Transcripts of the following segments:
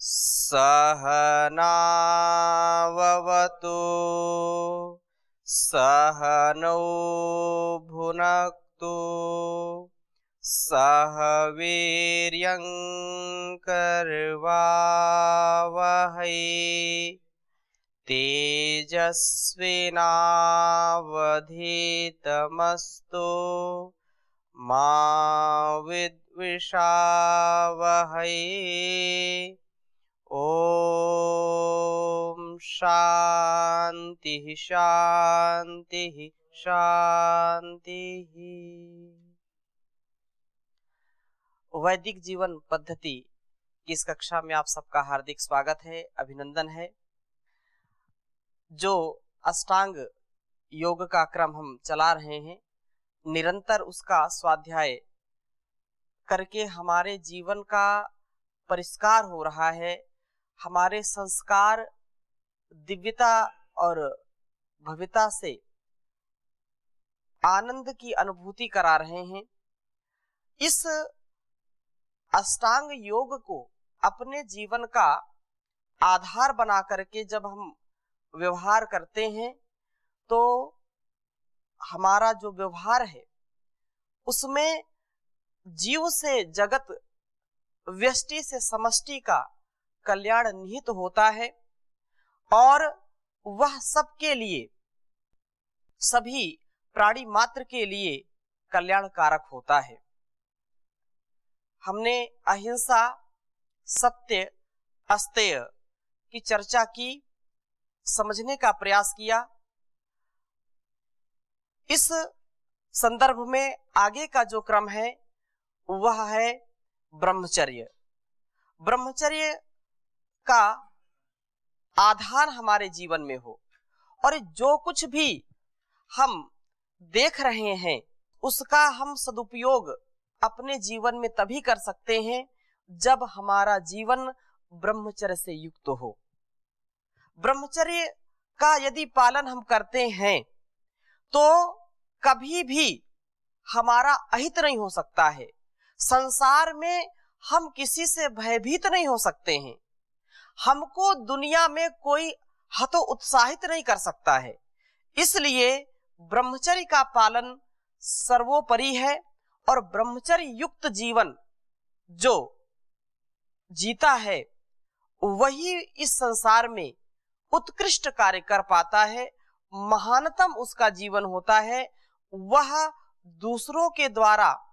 सहनाववतु सहनौ भुनक्तु सह वीर्यं करवावहै तेजस्विनावधीतमस्तु मा विद्विषावहै। ओम शांति शांति शांति। वैदिक जीवन पद्धति की इस कक्षा में आप सबका हार्दिक स्वागत है, अभिनंदन है। जो अष्टांग योग का क्रम हम चला रहे हैं, निरंतर उसका स्वाध्याय करके हमारे जीवन का परिष्कार हो रहा है। हमारे संस्कार दिव्यता और भव्यता से आनंद की अनुभूति करा रहे हैं। इस अष्टांग योग को अपने जीवन का आधार बना करके जब हम व्यवहार करते हैं तो हमारा जो व्यवहार है उसमें जीव से जगत, व्यष्टि से समष्टि का कल्याण निहित होता है और वह सबके लिए, सभी प्राणी मात्र के लिए कल्याणकारक होता है। हमने अहिंसा, सत्य, अस्तेय की चर्चा की, समझने का प्रयास किया। इस संदर्भ में आगे का जो क्रम है वह है ब्रह्मचर्य। ब्रह्मचर्य का आधार हमारे जीवन में हो और जो कुछ भी हम देख रहे हैं उसका हम सदुपयोग अपने जीवन में तभी कर सकते हैं जब हमारा जीवन ब्रह्मचर्य से युक्त हो। ब्रह्मचर्य का यदि पालन हम करते हैं तो कभी भी हमारा अहित नहीं हो सकता है। संसार में हम किसी से भयभीत नहीं हो सकते हैं। हमको दुनिया में कोई हतो उत्साहित नहीं कर सकता है। इसलिए ब्रह्मचर्य का पालन सर्वोपरि है और ब्रह्मचर्य युक्त जीवन जो जीता है वही इस संसार में उत्कृष्ट कार्य कर पाता है, महानतम उसका जीवन होता है। वह दूसरों के द्वारा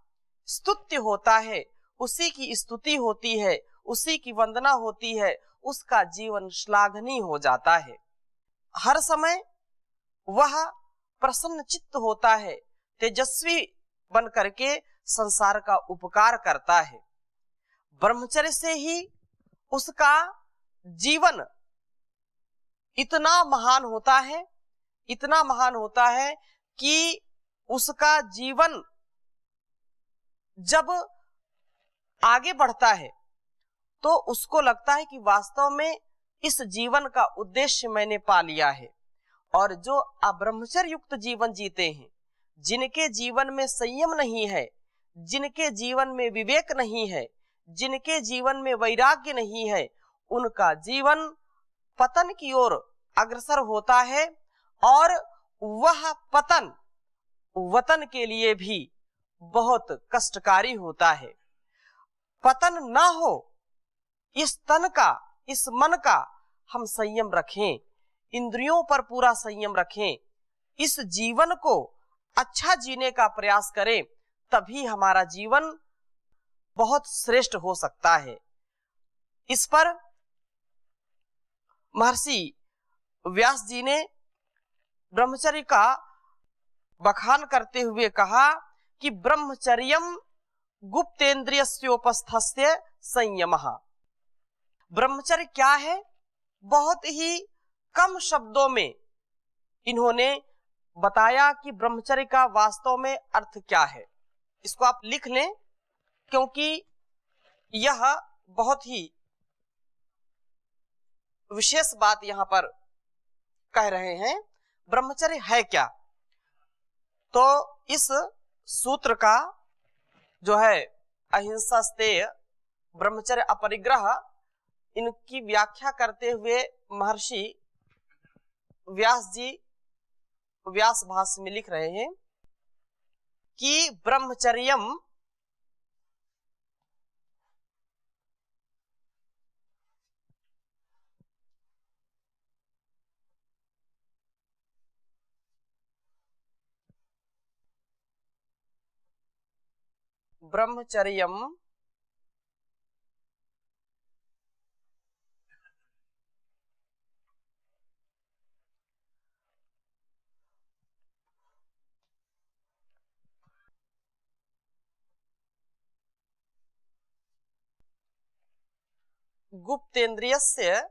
स्तुत्य होता है, उसी की स्तुति होती है, उसी की वंदना होती है, उसका जीवन श्लाघनीय हो जाता है। हर समय वह प्रसन्न चित्त होता है, तेजस्वी बन करके संसार का उपकार करता है। ब्रह्मचर्य से ही उसका जीवन इतना महान होता है, इतना महान होता है कि उसका जीवन जब आगे बढ़ता है तो उसको लगता है कि वास्तव में इस जीवन का उद्देश्य मैंने पा लिया है। और जो अब्रह्मचर्य युक्त जीवन जीते हैं, जिनके जीवन में संयम नहीं है, जिनके जीवन में विवेक नहीं है, जिनके जीवन में वैराग्य नहीं है, उनका जीवन पतन की ओर अग्रसर होता है और वह पतन वतन के लिए भी बहुत कष्टकारी होता है। पतन ना हो, इस तन का, इस मन का हम संयम रखें, इंद्रियों पर पूरा संयम रखें, इस जीवन को अच्छा जीने का प्रयास करें, तभी हमारा जीवन बहुत श्रेष्ठ हो सकता है। इस पर महर्षि व्यास जी ने ब्रह्मचर्य का बखान करते हुए कहा कि ब्रह्मचर्यम गुप्तेन्द्रियस्योपस्थस्य संयमः। ब्रह्मचर्य क्या है? बहुत ही कम शब्दों में इन्होंने बताया कि ब्रह्मचर्य का वास्तव में अर्थ क्या है। इसको आप लिख लें क्योंकि यह बहुत ही विशेष बात यहाँ पर कह रहे हैं। ब्रह्मचर्य है क्या? तो इस सूत्र का जो है अहिंसा, स्तेय, ब्रह्मचर्य, अपरिग्रह, इनकी व्याख्या करते हुए महर्षि व्यास जी व्यास भाष्य में लिख रहे हैं कि ब्रह्मचर्यम ब्रह्मचर्यम गुप्तेन्द्रियस्य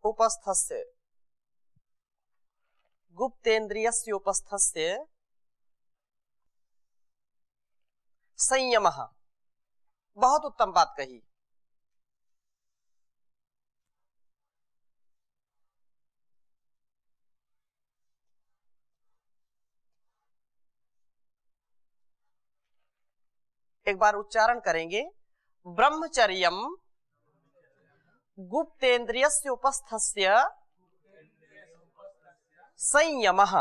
उपस्थस्य गुप्तेन्द्रियस्य उपस्थस्य संयमः। बहुत उत्तम बात कही। एक बार उच्चारण करेंगे, ब्रह्मचर्यम गुप्तेन्द्रियस्य उपस्थस्य संयमः।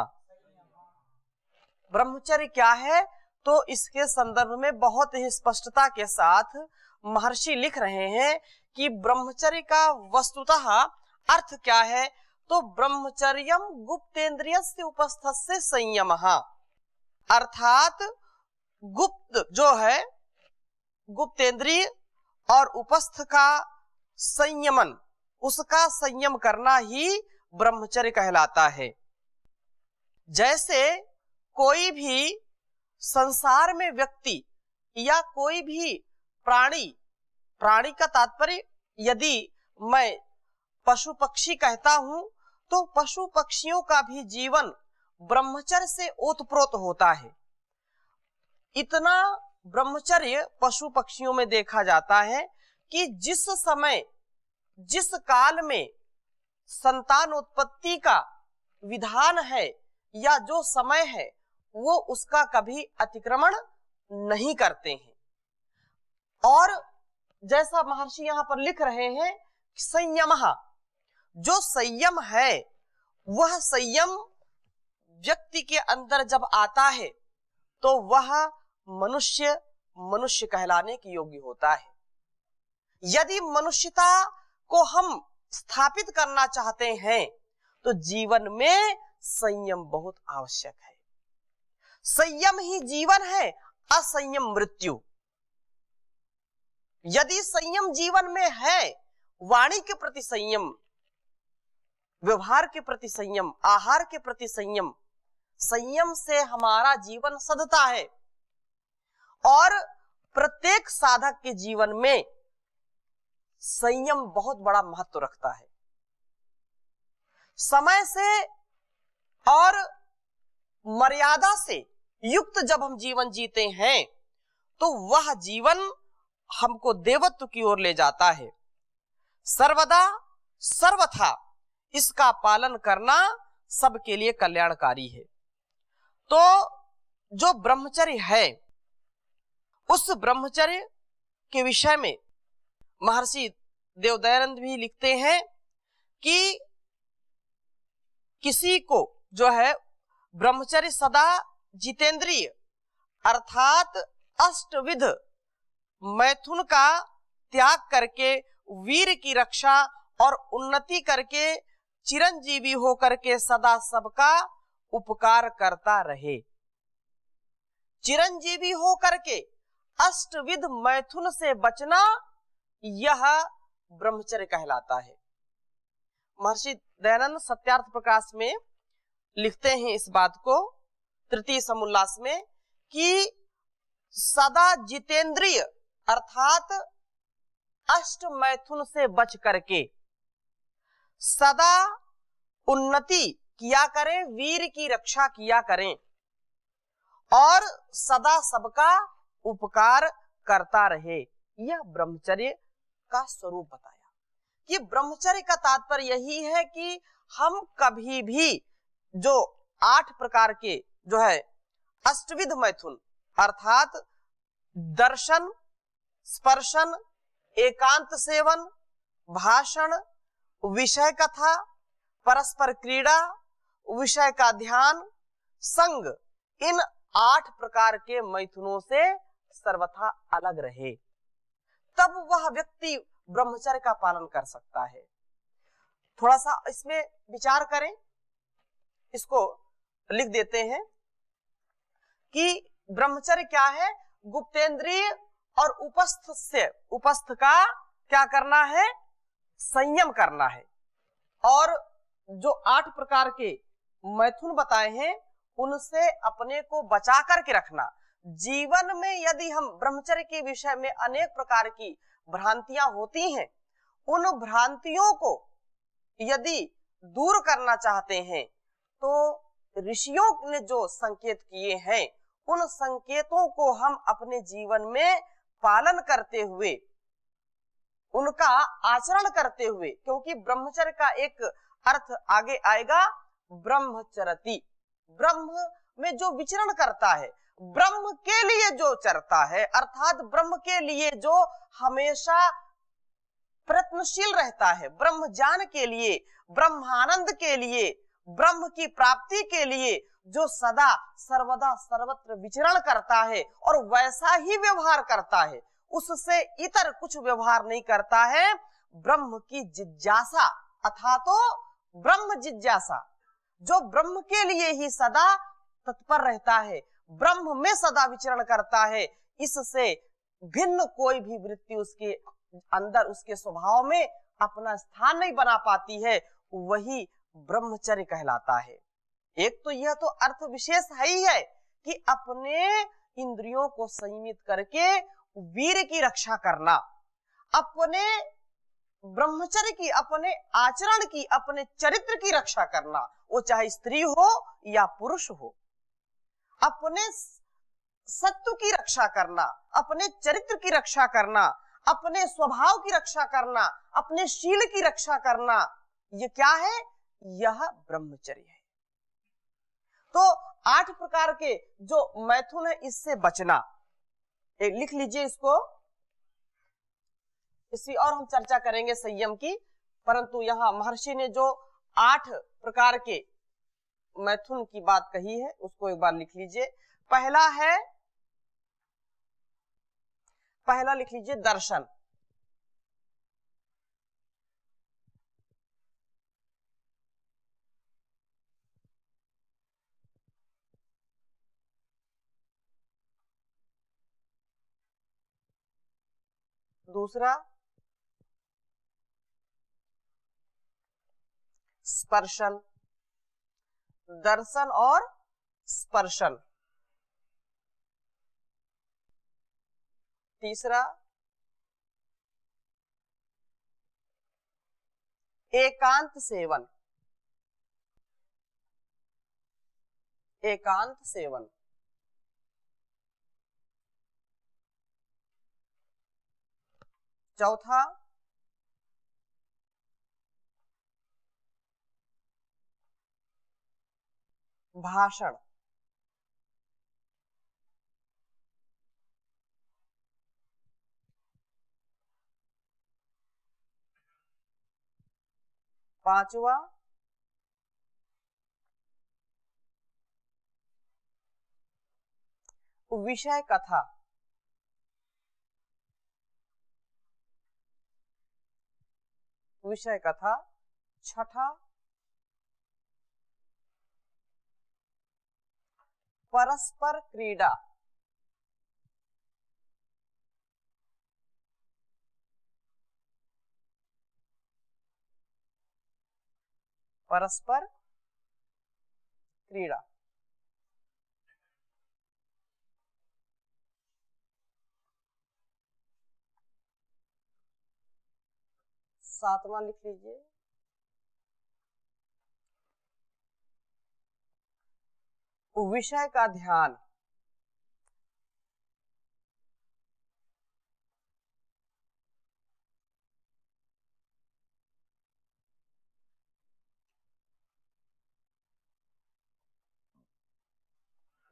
ब्रह्मचर्य क्या है? तो इसके संदर्भ में बहुत ही स्पष्टता के साथ महर्षि लिख रहे हैं कि ब्रह्मचर्य का वस्तुतः अर्थ क्या है। तो ब्रह्मचर्यम गुप्तेन्द्रियस्य उपस्थस्य संयमः, अर्थात गुप्त जो है गुप्तेंद्रिय और उपस्थ का संयमन, उसका संयम करना ही ब्रह्मचर्य कहलाता है। जैसे कोई भी संसार में व्यक्ति या कोई भी प्राणी, प्राणी का तात्पर्य यदि मैं पशु पक्षी कहता हूं तो पशु पक्षियों का भी जीवन ब्रह्मचर्य से ओतप्रोत होता है। इतना ब्रह्मचर्य पशु पक्षियों में देखा जाता है कि जिस समय जिस काल में संतानोत्पत्ति का विधान है या जो समय है वो उसका कभी अतिक्रमण नहीं करते हैं। और जैसा महर्षि यहाँ पर लिख रहे हैं, संयमः, जो संयम है वह संयम व्यक्ति के अंदर जब आता है तो वह मनुष्य कहलाने के योग्य होता है। यदि मनुष्यता को हम स्थापित करना चाहते हैं तो जीवन में संयम बहुत आवश्यक है। संयम ही जीवन है, असंयम मृत्यु। यदि संयम जीवन में है, वाणी के प्रति संयम, व्यवहार के प्रति संयम, आहार के प्रति संयम, संयम से हमारा जीवन सधता है। और प्रत्येक साधक के जीवन में संयम बहुत बड़ा महत्व रखता है। समय से और मर्यादा से युक्त जब हम जीवन जीते हैं तो वह जीवन हमको देवत्व की ओर ले जाता है। सर्वदा सर्वथा इसका पालन करना सबके लिए कल्याणकारी है। तो जो ब्रह्मचर्य है, उस ब्रह्मचर्य के विषय में महर्षि देवदयानंद भी लिखते हैं कि किसी को जो है ब्रह्मचर्य सदा जितेंद्रिय अर्थात अष्टविध मैथुन का त्याग करके वीर की रक्षा और उन्नति करके चिरंजीवी होकर के सदा सबका उपकार करता रहे। चिरंजीवी होकर के अष्टविध मैथुन से बचना, यह ब्रह्मचर्य कहलाता है। महर्षि दयानंद सत्यार्थ प्रकाश में लिखते हैं इस बात को, तृतीय समुल्लास में, कि सदा जितेंद्रिय अर्थात अष्ट मैथुन से बच करके सदा उन्नति किया करें, वीर की रक्षा किया करें और सदा सबका उपकार करता रहे। यह ब्रह्मचर्य का स्वरूप बताया। कि ब्रह्मचर्य का तात्पर्य यही है कि हम कभी भी जो 8 प्रकार के जो है अष्टविध मैथुन अर्थात दर्शन, स्पर्शन, एकांत सेवन, भाषण, विषय कथा, परस्पर क्रीड़ा, विषय का ध्यान, संग, इन 8 प्रकार के मैथुनों से सर्वथा अलग रहे, तब वह व्यक्ति ब्रह्मचर्य का पालन कर सकता है। थोड़ा सा इसमें विचार करें, इसको लिख देते हैं कि ब्रह्मचर्य क्या है। गुप्तेंद्रिय और उपस्थ का क्या करना है, संयम करना है। और जो 8 प्रकार के मैथुन बताए हैं उनसे अपने को बचा करके रखना। जीवन में यदि हम ब्रह्मचर्य के विषय में अनेक प्रकार की भ्रांतियां होती हैं, उन भ्रांतियों को यदि दूर करना चाहते हैं तो ऋषियों ने जो संकेत किए हैं उन संकेतों को हम अपने जीवन में पालन करते हुए, उनका आचरण करते हुए, क्योंकि ब्रह्मचर्य का एक अर्थ आगे आएगा ब्रह्मचरति, ब्रह्म में जो विचरण करता है, ब्रह्म के लिए जो चरता है, अर्थात ब्रह्म के लिए जो हमेशा प्रयत्नशील रहता है, ब्रह्म ज्ञान के लिए, ब्रह्मानंद के लिए, ब्रह्म की प्राप्ति के लिए जो सदा सर्वदा सर्वत्र विचरण करता है और वैसा ही व्यवहार करता है, उससे इतर कुछ व्यवहार नहीं करता है। ब्रह्म की जिज्ञासा अथा तो ब्रह्म जिज्ञासा, जो ब्रह्म के लिए ही सदा तत्पर रहता है, ब्रह्म में सदा विचरण करता है, इससे भिन्न कोई भी वृत्ति उसके अंदर, उसके स्वभाव में अपना स्थान नहीं बना पाती है, वही ब्रह्मचर्य कहलाता है। एक तो यह तो अर्थ विशेष है ही है कि अपने इंद्रियों को संयमित करके वीर की रक्षा करना, अपने ब्रह्मचर्य की, अपने आचरण की, अपने चरित्र की रक्षा करना, वो चाहे स्त्री हो या पुरुष हो, अपने सत्व की रक्षा करना, अपने चरित्र की रक्षा करना, अपने स्वभाव की रक्षा करना, अपने शील की रक्षा करना, ये क्या है, यह ब्रह्मचर्य है। तो 8 प्रकार के जो मैथुन है इससे बचना, लिख लीजिए इसको, इसी और हम चर्चा करेंगे संयम की, परंतु यहाँ महर्षि ने जो 8 प्रकार के मैथुन की बात कही है उसको एक बार लिख लीजिए। पहला लिख लीजिए दर्शन, दूसरा स्पर्शन, दर्शन और स्पर्शन, तीसरा एकांत सेवन, एकांत सेवन, चौथा भाषण, पांचवा विषय कथा, विषय कथा, छठा परस्पर क्रीड़ा, परस्पर क्रीड़ा, सातवां लिख लीजिए विषय का ध्यान,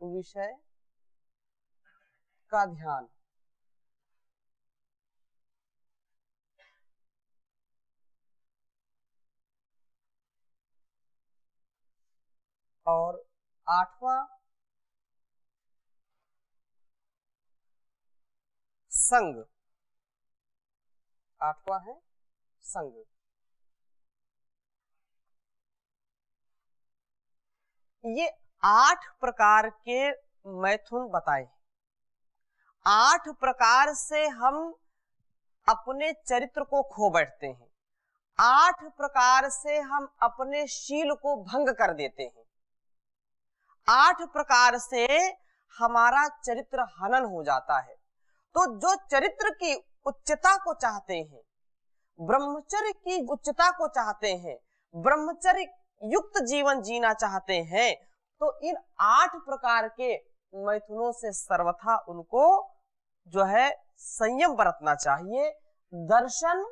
विषय का ध्यान। और 8वां संग। 8वां है संग। ये 8 प्रकार के मैथुन बताए। 8 प्रकार से हम अपने चरित्र को खो बैठते हैं। 8 प्रकार से हम अपने शील को भंग कर देते हैं। 8 प्रकार से हमारा चरित्र हनन हो जाता है। तो जो चरित्र की उच्चता को चाहते हैं, ब्रह्मचर्य की उच्चता को चाहते हैं, ब्रह्मचर्य युक्त जीवन जीना चाहते हैं, तो इन 8 प्रकार के मैथुनों से सर्वथा उनको जो है संयम बरतना चाहिए। दर्शन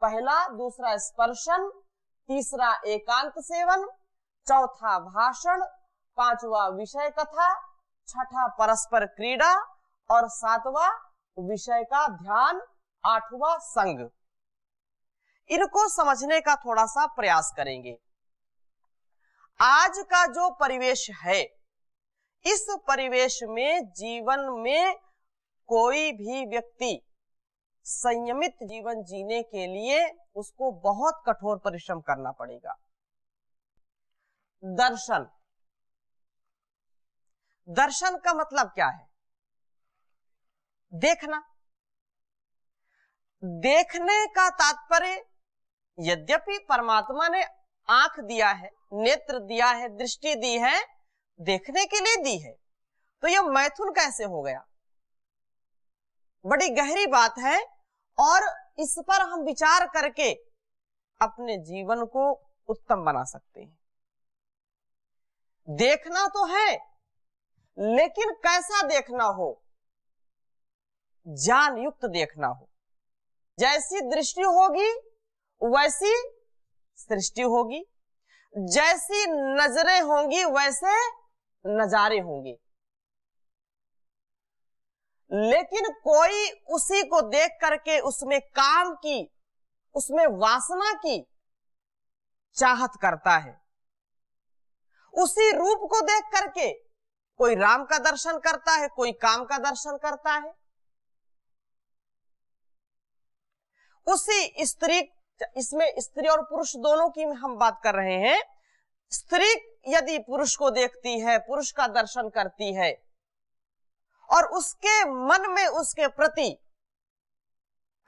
पहला, दूसरा स्पर्शन, तीसरा एकांत सेवन, चौथा भाषण, 5वां विषय कथा, 6ठा परस्पर क्रीड़ा और 7वां विषय का ध्यान, 8वां संग। इनको समझने का थोड़ा सा प्रयास करेंगे। आज का जो परिवेश है, इस परिवेश में जीवन में कोई भी व्यक्ति संयमित जीवन जीने के लिए उसको बहुत कठोर परिश्रम करना पड़ेगा। दर्शन, दर्शन का मतलब क्या है? देखना। देखने का तात्पर्य, यद्यपि परमात्मा ने आंख दिया है, नेत्र दिया है, दृष्टि दी है, देखने के लिए दी है, तो यह मैथुन कैसे हो गया? बड़ी गहरी बात है और इस पर हम विचार करके अपने जीवन को उत्तम बना सकते हैं। देखना तो है, लेकिन कैसा देखना हो? ज्ञान युक्त देखना हो। जैसी दृष्टि होगी वैसी सृष्टि होगी, जैसी नजरें होंगी वैसे नजारे होंगे। लेकिन कोई उसी को देख करके उसमें काम की, उसमें वासना की चाहत करता है। उसी रूप को देख करके कोई राम का दर्शन करता है, कोई काम का दर्शन करता है। उसी स्त्री, इसमें स्त्री और पुरुष दोनों की हम बात कर रहे हैं। स्त्री यदि पुरुष को देखती है, पुरुष का दर्शन करती है और उसके मन में उसके प्रति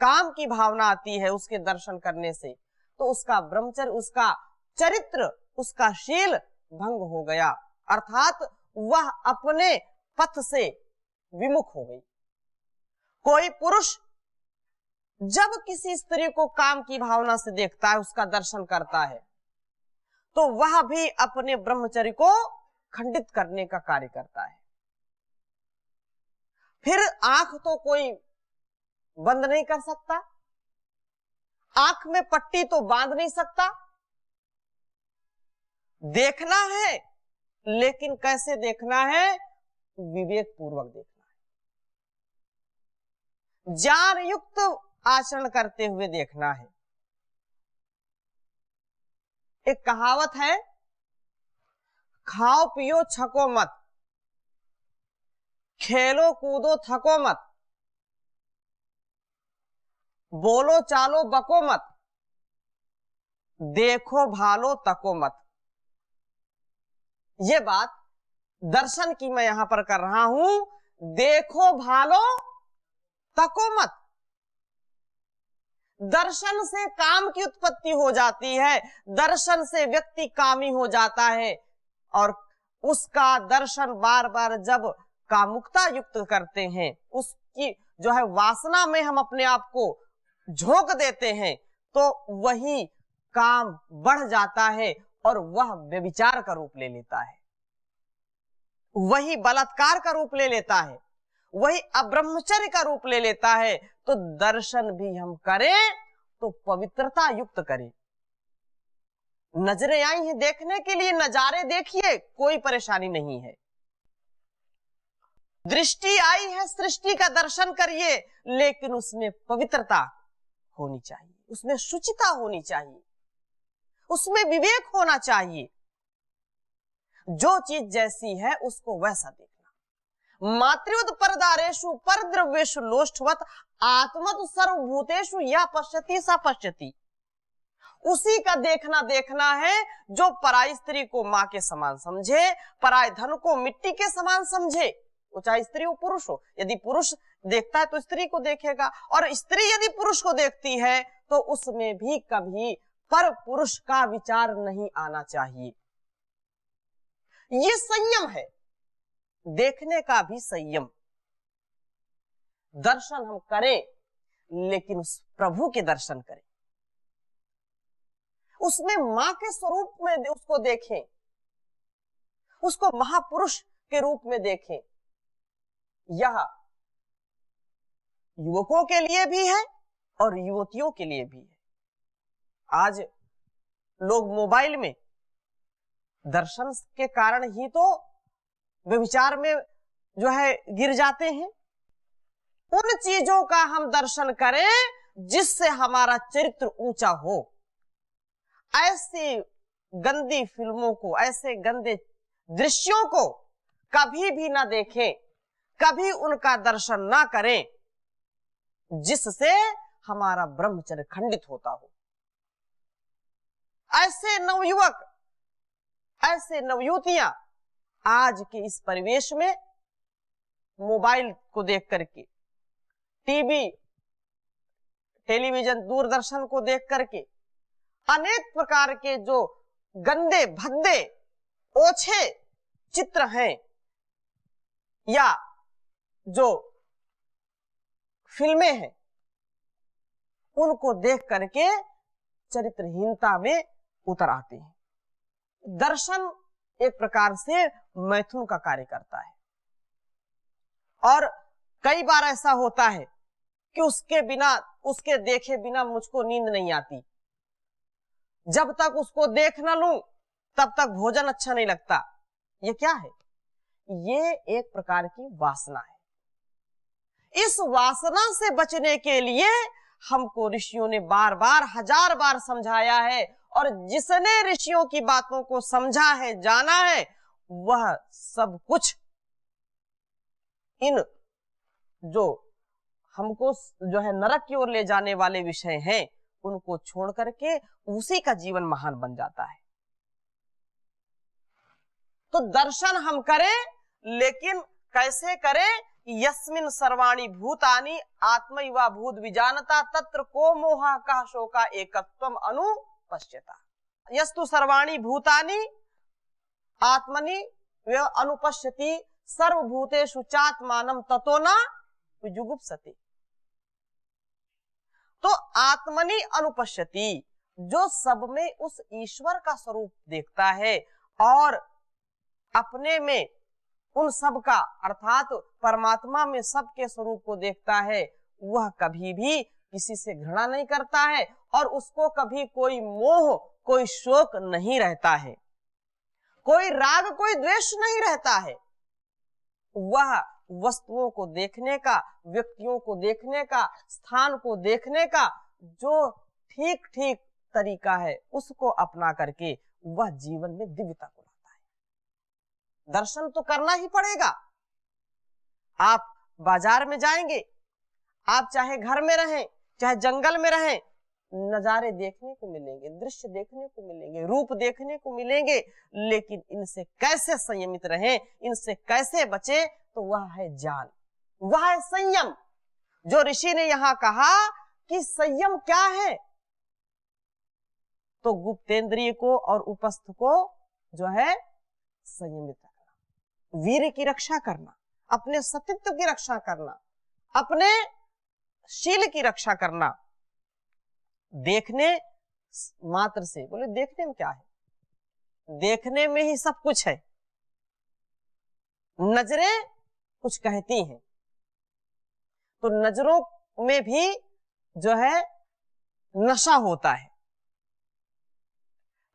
काम की भावना आती है उसके दर्शन करने से, तो उसका ब्रह्मचर्य, उसका चरित्र, उसका शील भंग हो गया, अर्थात वह अपने पथ से विमुख हो गई। कोई पुरुष जब किसी स्त्री को काम की भावना से देखता है, उसका दर्शन करता है, तो वह भी अपने ब्रह्मचर्य को खंडित करने का कार्य करता है। फिर आंख तो कोई बंद नहीं कर सकता, आंख में पट्टी तो बांध नहीं सकता। देखना है, लेकिन कैसे देखना है? विवेक पूर्वक देखना है, ज्ञान युक्त आचरण करते हुए देखना है। एक कहावत है, खाओ पियो छको मत, खेलो कूदो थको मत, बोलो चालो बको मत, देखो भालो तको मत। ये बात दर्शन की मैं यहां पर कर रहा हूं। देखो भालो तको मत। दर्शन से काम की उत्पत्ति हो जाती है, दर्शन से व्यक्ति कामी हो जाता है और उसका दर्शन बार बार जब कामुकता युक्त करते हैं, उसकी जो है वासना में हम अपने आप को झोंक देते हैं, तो वही काम बढ़ जाता है और वह व्यभिचार का रूप ले लेता है, वही बलात्कार का रूप ले लेता है, वही अब्रह्मचर्य का रूप ले लेता है। तो दर्शन भी हम करें तो पवित्रता युक्त करें। नजरें आई हैं देखने के लिए, नजारे देखिए, कोई परेशानी नहीं है, दृष्टि आई है सृष्टि का दर्शन करिए, लेकिन उसमें पवित्रता होनी चाहिए, उसमें शुचिता होनी चाहिए, उसमें विवेक होना चाहिए। जो चीज जैसी है उसको वैसा देखना। मातृवत परदारेषु परद्रव्येषु लोष्ठवत आत्मत सर्वभूतेषु या पश्यति सा पश्यति। उसी का देखना है जो पराई स्त्री को मां के समान समझे, पराय धन को मिट्टी के समान समझे। वो चाहे स्त्री हो पुरुष हो, यदि पुरुष देखता है तो स्त्री को देखेगा, और स्त्री यदि पुरुष को देखती है तो उसमें भी कभी पर पुरुष का विचार नहीं आना चाहिए। ये संयम है, देखने का भी संयम। दर्शन हम करें लेकिन उस प्रभु के दर्शन करें, उसमें मां के स्वरूप में उसको देखें, उसको महापुरुष के रूप में देखें। यह युवकों के लिए भी है और युवतियों के लिए भी है। आज लोग मोबाइल में दर्शन के कारण ही तो व्यभिचार में जो है गिर जाते हैं। उन चीजों का हम दर्शन करें जिससे हमारा चरित्र ऊंचा हो। ऐसी गंदी फिल्मों को, ऐसे गंदे दृश्यों को कभी भी ना देखें, कभी उनका दर्शन ना करें जिससे हमारा ब्रह्मचर्य खंडित होता हो। ऐसे नवयुवक, ऐसे नवयुवतियां आज के इस परिवेश में मोबाइल को देख करके, टेलीविजन, दूरदर्शन को देख करके अनेक प्रकार के जो गंदे भद्दे ओछे चित्र हैं या जो फिल्में हैं, उनको देख करके चरित्रहीनता में उतर आते हैं। दर्शन एक प्रकार से मैथुन का कार्य करता है, और कई बार ऐसा होता है कि उसके देखे बिना मुझको नींद नहीं आती। जब तक उसको देख न लूं तब तक भोजन अच्छा नहीं लगता। ये क्या है? ये एक प्रकार की वासना है। इस वासना से बचने के लिए हमको ऋषियों ने बार बार, हजार बार समझाया है, और जिसने ऋषियों की बातों को समझा है, जाना है, वह सब कुछ इन जो हमको जो है नरक की ओर ले जाने वाले विषय हैं, उनको छोड़ करके उसी का जीवन महान बन जाता है। तो दर्शन हम करें, लेकिन कैसे करें? यस्मिन् सर्वाणि भूतानि आत्मैवा भूत विजानता तत्र को मोहा कः शोका एकत्वम अनुपश्यता। यस्तु सर्वाणि भूतानि आत्मनि अनुपश्यति सर्वभूतेषु चात्मानं ततो न विजुगुप्सति। तो आत्मनि अनुपश्यति, जो सब में उस ईश्वर का स्वरूप देखता है और अपने में उन सब का, अर्थात परमात्मा में सबके स्वरूप को देखता है, वह कभी भी किसी से घृणा नहीं करता है और उसको कभी कोई मोह, कोई शोक नहीं रहता है, कोई राग, कोई द्वेष नहीं रहता है। वह वस्तुओं को देखने का, व्यक्तियों को देखने का, स्थान को देखने का जो ठीक ठीक तरीका है, उसको अपना करके वह जीवन में दिव्यता को लाता है। दर्शन तो करना ही पड़ेगा। आप बाजार में जाएंगे, आप चाहे घर में रहें, चाहे जंगल में रहें, नजारे देखने को मिलेंगे, दृश्य देखने को मिलेंगे, रूप देखने को मिलेंगे, लेकिन इनसे कैसे संयमित रहें, इनसे कैसे बचे? तो वह है ज्ञान, वह है संयम। जो ऋषि ने यहां कहा कि संयम क्या है, तो गुप्तेंद्रिय को और उपस्थ को जो है संयमित रखना, वीर की रक्षा करना, अपने सतीत्व की रक्षा करना, अपने शील की रक्षा करना। देखने मात्र से, बोले देखने में क्या है? देखने में ही सब कुछ है। नजरें कुछ कहती हैं, तो नजरों में भी जो है नशा होता है।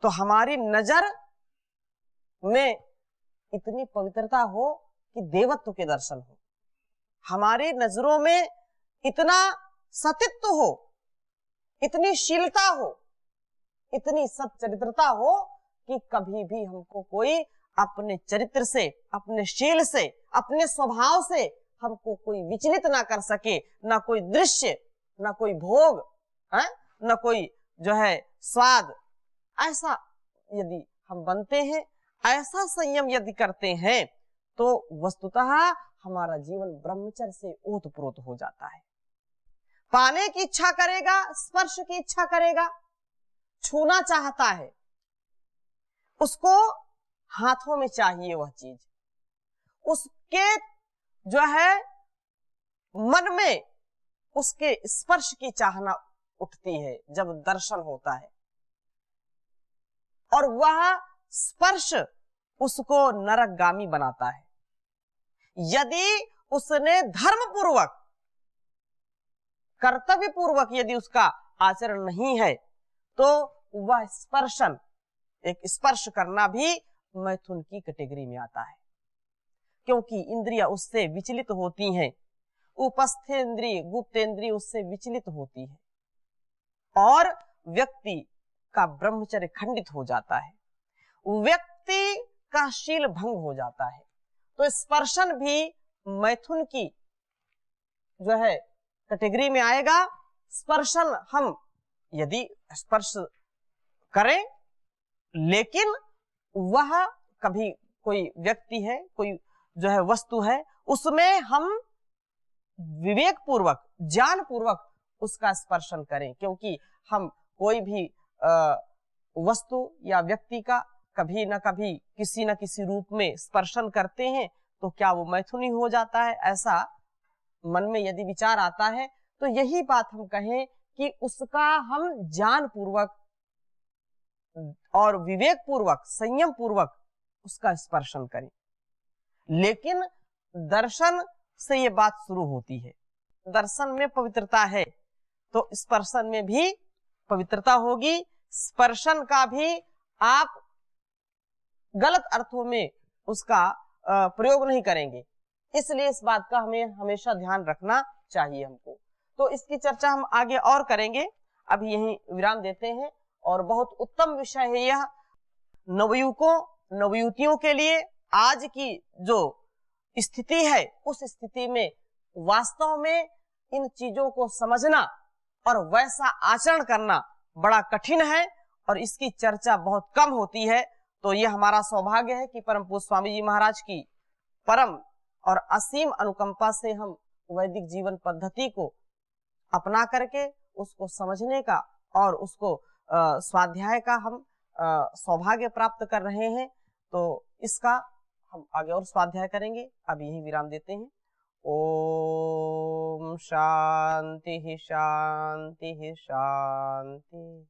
तो हमारी नजर में इतनी पवित्रता हो कि देवत्व के दर्शन हो, हमारे नजरों में इतना सतीत्व हो, इतनी शीलता हो, इतनी सच्चरित्रता हो कि कभी भी हमको कोई अपने चरित्र से, अपने शील से, अपने स्वभाव से हमको कोई विचलित ना कर सके, ना कोई दृश्य, ना कोई भोग, ना कोई जो है स्वाद। ऐसा यदि हम बनते हैं, ऐसा संयम यदि करते हैं, तो वस्तुतः हमारा जीवन ब्रह्मचर्य से ओतप्रोत हो जाता है। पाने की इच्छा करेगा, स्पर्श की इच्छा करेगा, छूना चाहता है, उसको हाथों में चाहिए वह चीज, उसके जो है मन में उसके स्पर्श की चाहना उठती है जब दर्शन होता है, और वह स्पर्श उसको नरकगामी बनाता है। यदि उसने धर्म पूर्वक, कर्तव्य पूर्वक यदि उसका आचरण नहीं है, तो वह स्पर्शन, एक स्पर्श करना भी मैथुन की कैटेगरी में आता है, क्योंकि इंद्रियां उससे विचलित होती हैं, उपस्थ इंद्रिय, गुप्त इंद्रिय उससे विचलित होती है, और व्यक्ति का ब्रह्मचर्य खंडित हो जाता है, व्यक्ति का शील भंग हो जाता है। तो स्पर्शन भी मैथुन की जो है कैटेगरी में आएगा। स्पर्शन हम यदि स्पर्श करें, लेकिन वह कभी कोई व्यक्ति है, कोई जो है वस्तु है, उसमें हम विवेक पूर्वक, ज्ञान पूर्वक उसका स्पर्शन करें, क्योंकि हम कोई भी वस्तु या व्यक्ति का कभी न कभी किसी न किसी रूप में स्पर्शन करते हैं, तो क्या वो मैथुनी हो जाता है? ऐसा मन में यदि विचार आता है, तो यही बात हम कहें कि उसका हम ज्ञान पूर्वक और विवेक पूर्वक, संयम पूर्वक उसका स्पर्शन करें। लेकिन दर्शन से ये बात शुरू होती है। दर्शन में पवित्रता है, तो स्पर्शन में भी पवित्रता होगी। स्पर्शन का भी आप गलत अर्थों में उसका प्रयोग नहीं करेंगे, इसलिए इस बात का हमें हमेशा ध्यान रखना चाहिए हमको। तो इसकी चर्चा हम आगे और करेंगे, अभी यहीं विराम देते हैं। और बहुत उत्तम विषय है यह, नवयुवकों, नवयुवतियों के लिए आज की जो स्थिति है, उस स्थिति में वास्तव में इन चीजों को समझना और वैसा आचरण करना बड़ा कठिन है, और इसकी चर्चा बहुत कम होती है। तो यह हमारा सौभाग्य है कि परम पूज्य स्वामी जी महाराज की परम और असीम अनुकंपा से हम वैदिक जीवन पद्धति को अपना करके उसको समझने का और उसको स्वाध्याय का हम सौभाग्य प्राप्त कर रहे हैं। तो इसका हम आगे और स्वाध्याय करेंगे, अब यही विराम देते हैं। ओम शांति शांति शांति।